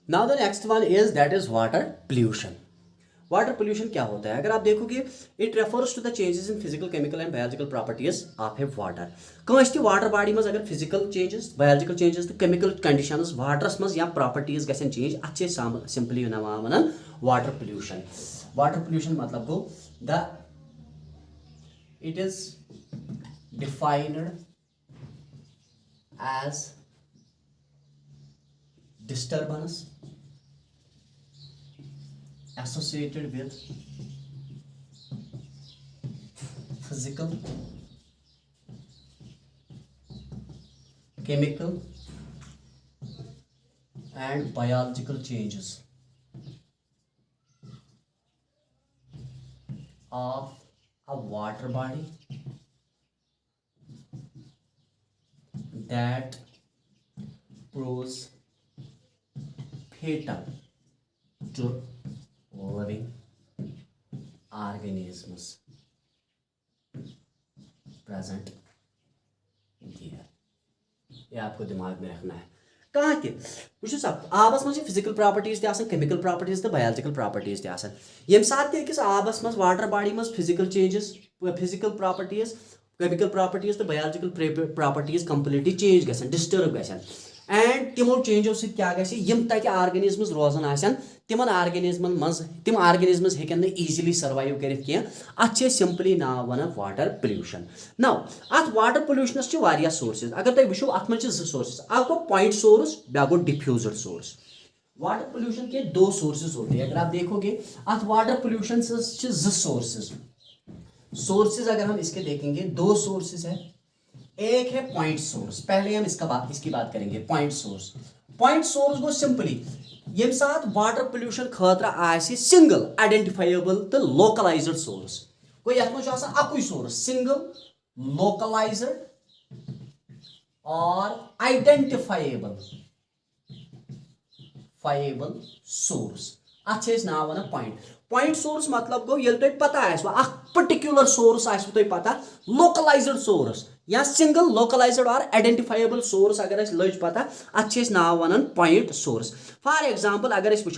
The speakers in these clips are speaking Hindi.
Now the next one is that is water pollution. Water pollution क्या होता है? अगर आप देखोगे, it refers to the changes in physical chemical and biological properties of a water. कह वाटर बॉडी मज अगर फिजिकल चेंजेस, बायोलॉजिकल चेंजेस तो केमिकल कंडीशंस वाटरस मज या प्रॉपर्टीज गसन चेंज, अत सिंपली वन वाटर पोल्यूशन। वाटर पोल्यूशन मतलब गो द it is defined as disturbance associated with physical, chemical and biological changes of a water body that proves fatal to living organisms present there। ये आपको दिमाग में रखना है। कहाँ के वुचो आबस मज फिजिकल प्रॉपर्टीज केमिकल प्रॉपर्टीज तो बायोलॉजिकल प्रॉपर्टीज ये सात अकिस आबस मज वाटर बॉडी मज physical changes, physical properties, chemical properties तो बायोलॉजिकल प्रॉपर्टीज कंप्लीटली चेंज गसन, डिस्टर्ब गसन। एंड तिमो चेंजो सत क्या गसे यम तक ऑर्गेनिजम्स रोजान आसन तिमन ऑर्गेनिजमन मज तिम ऑर्गेनिजम्स हेकन न इजीली सर्वाइव करित के अत सिंपली नाव वन वाटर पोल्यूशन। नाउ अत वाटर पोल्यूशनस छ वारिया सोर्सेस। अगर तुम वुचो अत मज ज सोर्सेस, अ गो पॉइंट सोर्स, ब्या गो डिफ्यूजर सोर्स। वाटर पोल्यूशन के दो सोर्सेज होते हैं। अगर आप देखोगे अत वाटर पोल्यूशन ज सोर्सेज, सोर्सेज अगर हम इसके देखेंगे दो सोर्सेज है। एक है पॉइंट सोर्स, पहले हम इसकी बात करेंगे। पॉइंट सोर्स, पॉइंट सोर्स गो सिंपली ये साथ वाटर पोल्यूशन खतरा आसी सिंगल आइडेंटिफाइबल तो लोकलाइज्ड सोर्स। कोई यथ मज अकुई सोर्स, सिंगल लोकलाइज्ड और आइडेंटिफाइबल सोर्स, अत नाव वन पॉइंट। पॉइंट सोर्स मतलब गो ये तुम पता आ पर्टिकुलर सोर्स आ पता, लोकलाइज्ड सोर्स या सिंगल लोकलाइज्ड और आइडेंटिफाइबल सोर्स अगर लज पता अत नाव वन पॉइंट सोर्स। फॉर एग्जांपल अगर वो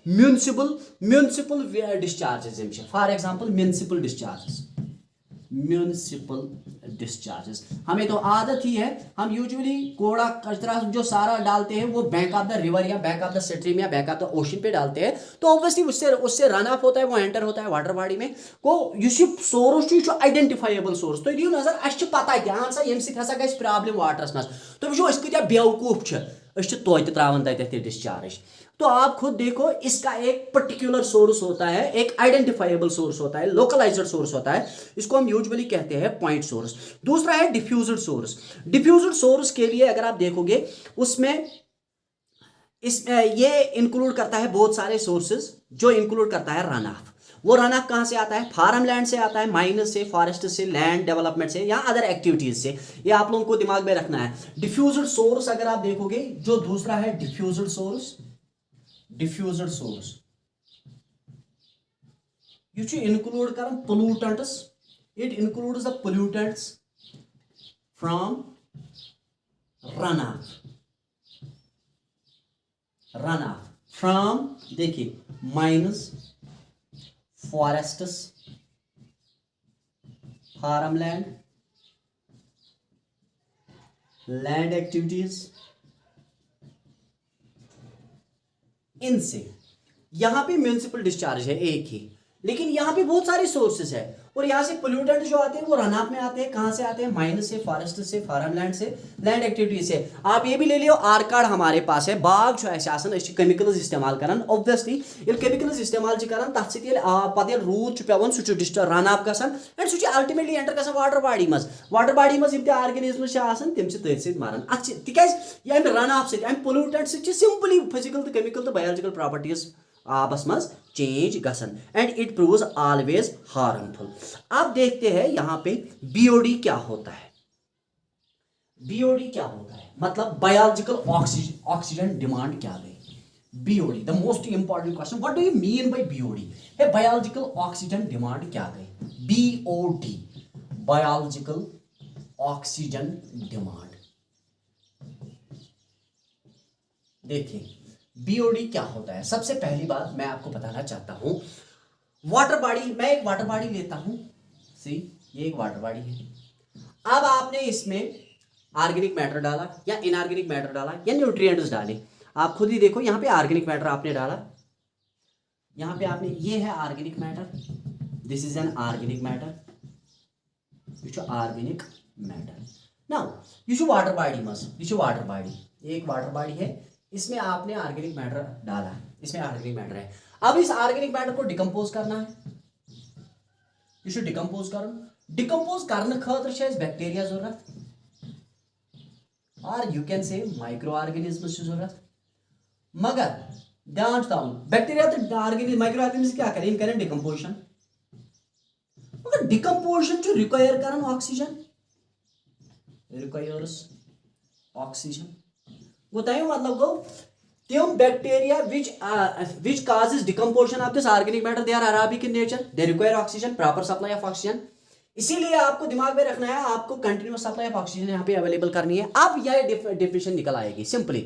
municipal discharges, for example municipal discharges हमें तो आदत ही है, हम यूजुअली कूड़ा कचरा जो सारा डालते हैं वो बैंक ऑफ द रिवर या बैंक ऑफ द स्ट्रीम या बैंक ऑफ द ओशन पे डालते हैं। तो ऑब्वियसली उससे रन ऑफ होता है, वो एंटर होता है वाटर बॉडी में। को सोर्स आइडेंटिफाइबल सोर्स तो दियो नजर अस पता क्या सा यम ससा प्रॉब्लम वाटरस मज। तो वो कत बेवकूफ तो त्रावन तथ डिस्चार्ज। तो आप खुद देखो, इसका एक पर्टिकुलर सोर्स होता है, एक आइडेंटिफाइबल सोर्स होता है, लोकलाइज्ड सोर्स होता है, इसको हम यूजुअली कहते हैं पॉइंट सोर्स। दूसरा है डिफ्यूज्ड सोर्स। डिफ्यूज्ड सोर्स के लिए अगर आप देखोगे उसमें ये इंक्लूड करता है बहुत सारे सोर्सेज, जो इंक्लूड करता है रन ऑफ। वो रन ऑफ कहां से आता है? फार्म लैंड से आता है, माइनस से, फॉरेस्ट से, लैंड डेवलपमेंट से या अदर एक्टिविटीज से। ये आप लोगों को दिमाग में रखना है। डिफ्यूज्ड सोर्स अगर आप देखोगे, जो दूसरा है डिफ्यूज्ड सोर्स, डिफ्यूज्ड सोर्स ये इंक्लूड कर pollutants, it includes the pollutants from run off from, देखिए, mines forests, farm land, land activities, इनसे। यहां पे म्यूनिसिपल डिस्चार्ज है एक ही, लेकिन यहां पे बहुत सारे सोर्सेस है और यहां से पोल्यूटेंट जो आते हैं वो रन ऑफ में आते हैं। कहां से आते हैं? माइनस से, फॉरेस्ट से, फार्म लैंड से, लैंड एक्टिविटी से। आप ये भी ले लियो, आर कार्ड हमारे पास है। बाग जो है केमिकल्स इस्तेमाल करान, ऑब्वियसली ये केमिकल्स इस्तेमाल करान तथ पे रूद पे सह डिस्टर्ब रन ऑफ गसान एंड सह अल्टीमेटली एंटर गसान वाटर बॉडी मज। वाटर बॉडी मज ऑर्गेनिजम्स तम तथ मरान अत तिक रन ऑफ से पोल्यूटेंट सिंपली फिजिकल तो केमिकल तो बायोलॉजिकल प्रॉपर्टीज आबस मज चेंज गसन and it proves always harmful. अब देखते हैं यहां पे बीओडी क्या होता है। बीओडी क्या होता है मतलब बायोलॉजिकल ऑक्सीजन डिमांड क्या गई? BOD the most important question, what do you mean by BOD? है बायोलॉजिकल ऑक्सीजन डिमांड क्या गई? BOD, biological oxygen demand. देखिए, बीओडी क्या होता है? सबसे पहली बात मैं आपको बताना चाहता हूं, वाटर बॉडी, मैं एक वाटर बॉडी लेता हूं, सी ये एक वाटर बॉडी है। अब आपने इसमें ऑर्गेनिक मैटर डाला या इनऑर्गेनिक मैटर डाला या न्यूट्रिएंट्स डाले, आप खुद ही देखो, यहाँ पे ऑर्गेनिक मैटर आपने डाला, यहाँ पे आपने, ये है organic matter, this is an organic matter, ये जो ऑर्गेनिक मैटर। नाउ ये जो वाटर बॉडी मस, ये जो वाटर बॉडी, एक वाटर बॉडी है, इसमें आपने ऑर्गेनिक मैटर डाला, इसमें ऑर्गेनिक मैटर है। अब इस ऑर्गेनिक मैटर को डिकम्पोज करना है, ये डिकम्पोज कर, डिकम्पोज करने खातिर छे बैक्टीरिया जरूरत, और you can say micro organism जरूरत। मगर ध्यान थाउन, बैक्टीरिया तो ऑर्गेनिज्म, माइक्रो ऑर्गेनिज्म क्या करें, करें डिकम्पोजिशन, मगर डिकम्पोजिशन जो रिक्वायर करन ऑक्सीजन, रिक्वायर्स ऑक्सीजन। गोतायो मतलब गो तम bacteria which causes decomposition of this organic matter, they are aerobic in nature, they require oxygen, proper supply of oxygen। इसीलिए आपको दिमाग में रखना है, आपको कंटिन्यूअस सप्लाई ऑफ ऑक्सीजन यहाँ पे अवेलेबल करनी है। अब यह डेफिनेशन निकल आएगी simply,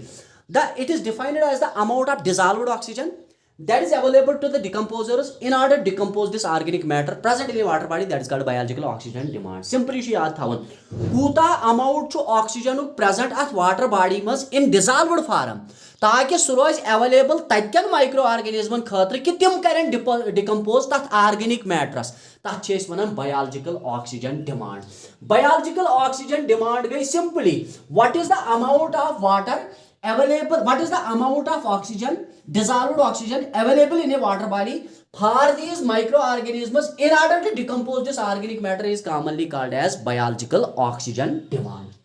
it is defined as the amount of dissolved oxygen that is available to the decomposers in order to decompose this organic matter present in a water body, that is called biological oxygen demand। Simply you याद थावन कूता amount छु oxygen present at water body मज in dissolved form, ताकि सु रोज available तत्कन माइक्रो ऑर्गेनिज्मन खातिर कि तिम करें डिकम्पोज तथ ऑर्गेनिक मैटरस, तथ छे वनान biological oxygen demand. Biological oxygen demand गई simply what is the amount of water available, what is the amount of oxygen, dissolved oxygen available in a water body for these microorganisms in order to decompose this organic matter is commonly called as biological oxygen demand।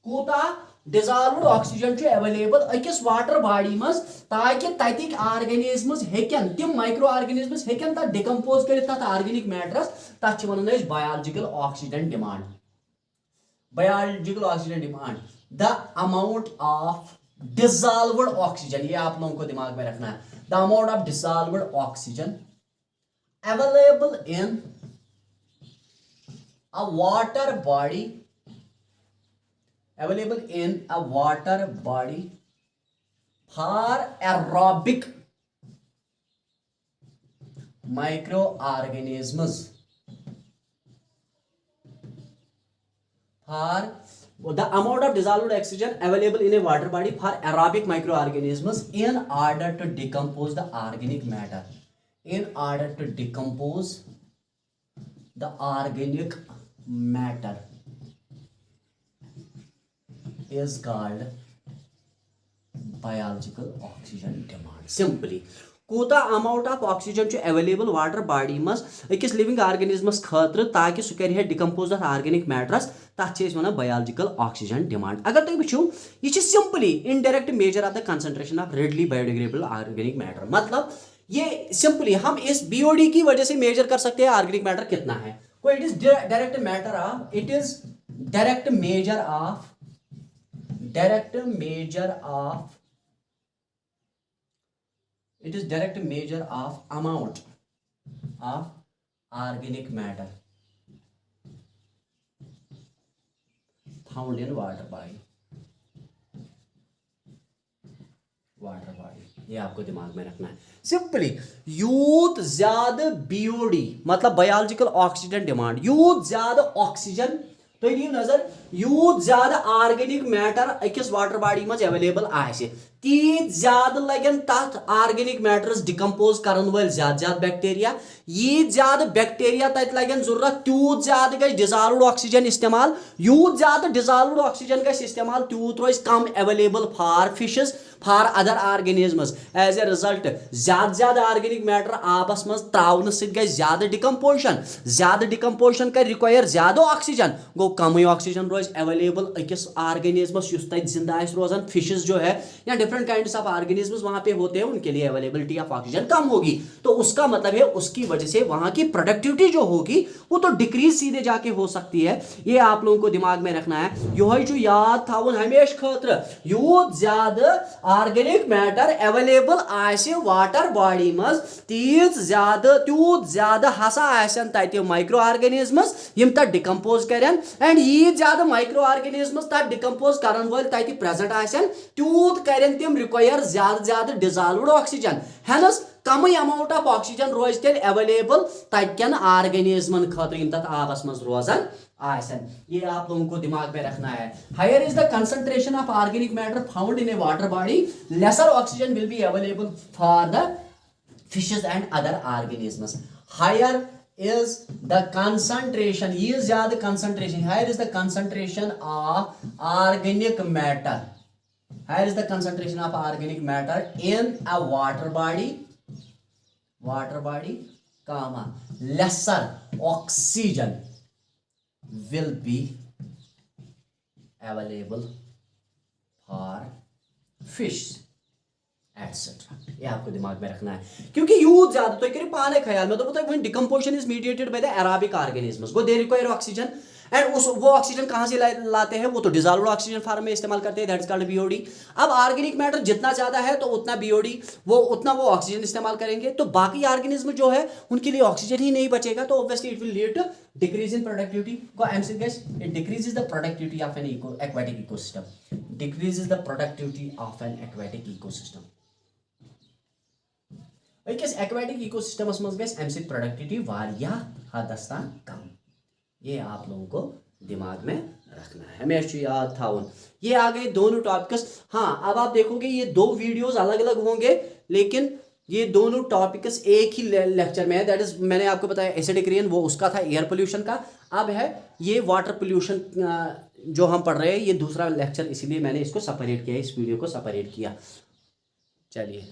कूता dissolved oxygen छु available अकिस water body मज, ताकि ततिक organisms हेकन, तिम microorganisms हेकन ता decompose करित ता organic matters, ता छु वनन अस biological oxygen demand। biological oxygen demand, the amount of dissolved oxygen, ये आप लोगों को दिमाग में रखना है, the amount of dissolved oxygen available in a water body, available in a water body for aerobic microorganisms, for the amount of dissolved oxygen available in a water body for aerobic microorganisms in order to decompose the organic matter, in order to decompose the organic matter is called biological oxygen demand। Simply कूता amount of oxygen available water body मज अकिस लिविंग ऑर्गेनिजमस खातिर, ताकि सह कर डिकम्पोज ऑर्गेनिक मैटरस, तथ वन बायोलॉजिकल ऑक्सीजन डिमांड। अगर तुम वो यह simply indirect measure of the concentration of readily biodegradable organic matter. मतलब ये सिंपली हम इस बीओडी की वजह से मेजर कर सकते हैं ऑर्गेनिक मैटर कितना है। कोई it is direct matter of, it is direct measure of, direct measure of, it is direct measure of amount of organic matter found in water body, water body, ये आपको दिमाग में रखना है सिंपली। यूथ ज्यादा बीओडी मतलब बायोलॉजिकल ऑक्सीजन डिमांड, यूथ ज्यादा ऑक्सीजन, तो दियो नजर, यूथ ज्यादा ऑर्गेनिक मैटर अकिस वाटर बॉडी मज अवेलेबल आसे, तीत ज्यादा लगन तथ ऑर्गेनिक मैटर्स डिकम्पोज करन वल ज्यादा बैक्टीरिया, यीत ज्यादा बैक्टीरिया तत लगन जरूरत, त्यूत ज्यादा गई डिसॉल्व्ड ऑक्सीजन इस्तेमाल, यूत ज्यादा डिसॉल्व्ड ऑक्सीजन गई इस्तेमाल, त्यूत रोज कम available for fishes, for other organisms. As a result ज्यादा ऑर्गेनिक मैटर आपस मज त्रावन सत गई ज्यादा डिकम्पोजिशन, ज्यादा डिकम्पोजिशन कर रिक्वायर ज्यादा ऑक्सीजन, गो कम ऑक्सीजन रोज अवेलेबल अकिस ऑर्गेनिजमस युस तत जिंदा आस रोजान, फिशेस जो है या डिफरेंट काइंड्स ऑफ ऑर्गेनिजम्स वहां पे होते हैं, उनके लिए अवेलेबिलिटी ऑफ ऑक्सीजन कम होगी, तो उसका मतलब है उसकी वजह से वहां की प्रोडक्टिविटी जो होगी वो तो डिक्रीज सीधे जाके हो सकती है। ये आप लोगों को दिमाग में रखना है, यह जो याद थावन हमेशा खातिर, यूत ज्यादा ऑर्गेनिक मैटर अवेलेबल आसे वाटर बॉडी मज, तीत ज्यादा त्यूत ज्यादा हसा आसन तत माइक्रो ऑर्गेनिजम्स यम तत डिकम्पोज करन, एंड यीत ज्यादा माइक्रो ऑर्गेनिजम्स तक डिकम्पोज करन वल तत प्रेजेंट आसन तूत करन तिम रिक्वायर ज्यादा ज्यादा डिजॉल्व्ड ऑक्सीजन हेनस कम अमाउंट ऑफ ऑक्सीजन रोज तेल अवेलेबल तक ऑर्गेनिजमन खतर यम तथ आबस मज रोजान आसन। ये आप लोगों को दिमाग में रखना है। Higher is the concentration of organic matter found in a water body, lesser oxygen will be available for the fishes and other organisms. Higher is the concentration, ये ज्यादा concentration, higher is the concentration of organic matter, higher is the concentration of organic matter in a water body, comma, lesser oxygen will be available for fish etcetera. ये आपको दिमाग में रखना है, क्योंकि यूज ज्यादा तो करिए पाने ख्याल में, तो when decomposition is mediated by the aerobic organisms गो दे रिक्वायर ऑक्सीजन एंड उस वो ऑक्सीजन कहाँ से लाते हैं, वो तो डिजॉल्व्ड ऑक्सीजन फॉर्म में इस्तेमाल करते हैं, दैट्स कॉल्ड बीओडी। अब ऑर्गेनिक मैटर जितना ज्यादा है तो उतना बीओडी उतना वो ऑक्सीजन इस्तेमाल करेंगे, तो बाकी ऑर्गेनिज्म जो है उनके लिए ऑक्सीजन ही नहीं बचेगा, तो obviously it will lead to decrease in productivity. को एमसी गाइस, it decreases the productivity of an aquatic ecosystem, decreases the productivity of an aquatic ecosystem. अकिस एक्वाटिक इकोसिस्टमस मज गई अमि प्रोडक्टिविटी वारिया हदस तान कम। ये आप लोगों को दिमाग में रखना है, हमेशा याद था। ये आ गए दोनों टॉपिक्स। हाँ, अब आप देखोगे ये दो वीडियोस अलग अलग होंगे, लेकिन ये दोनों टॉपिक्स एक ही लेक्चर में है। दैट इज, मैंने आपको बताया एसिडिक रेन, वो उसका था एयर पोल्यूशन का। अब है ये वाटर पोल्यूशन जो हम पढ़ रहे हैं, ये दूसरा लेक्चर, इसीलिए मैंने इसको सेपरेट किया, इस वीडियो को सेपरेट किया। चलिए।